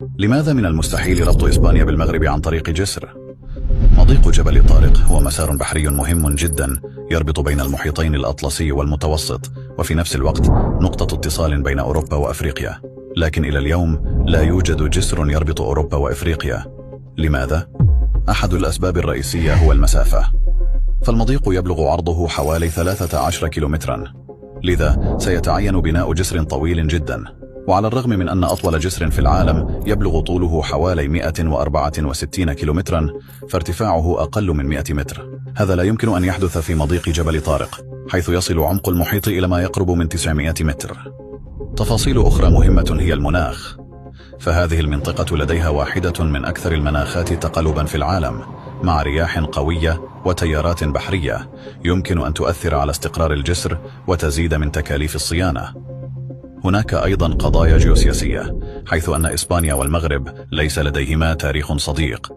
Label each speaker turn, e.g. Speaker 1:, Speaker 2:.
Speaker 1: لماذا من المستحيل ربط إسبانيا بالمغرب عن طريق جسر؟ مضيق جبل طارق هو مسار بحري مهم جدا يربط بين المحيطين الأطلسي والمتوسط، وفي نفس الوقت نقطة اتصال بين أوروبا وأفريقيا. لكن إلى اليوم لا يوجد جسر يربط أوروبا وأفريقيا. لماذا؟ أحد الأسباب الرئيسية هو المسافة، فالمضيق يبلغ عرضه حوالي 13 كيلومترا، لذا سيتعين بناء جسر طويل جدا. وعلى الرغم من أن أطول جسر في العالم يبلغ طوله حوالي 164 كيلومترا، فارتفاعه أقل من 100 متر. هذا لا يمكن أن يحدث في مضيق جبل طارق، حيث يصل عمق المحيط إلى ما يقرب من 900 متر. تفاصيل أخرى مهمة هي المناخ، فهذه المنطقة لديها واحدة من أكثر المناخات تقلبا في العالم، مع رياح قوية وتيارات بحرية يمكن أن تؤثر على استقرار الجسر وتزيد من تكاليف الصيانة. هناك أيضا قضايا جيوسياسية، حيث أن إسبانيا والمغرب ليس لديهما تاريخ صديق،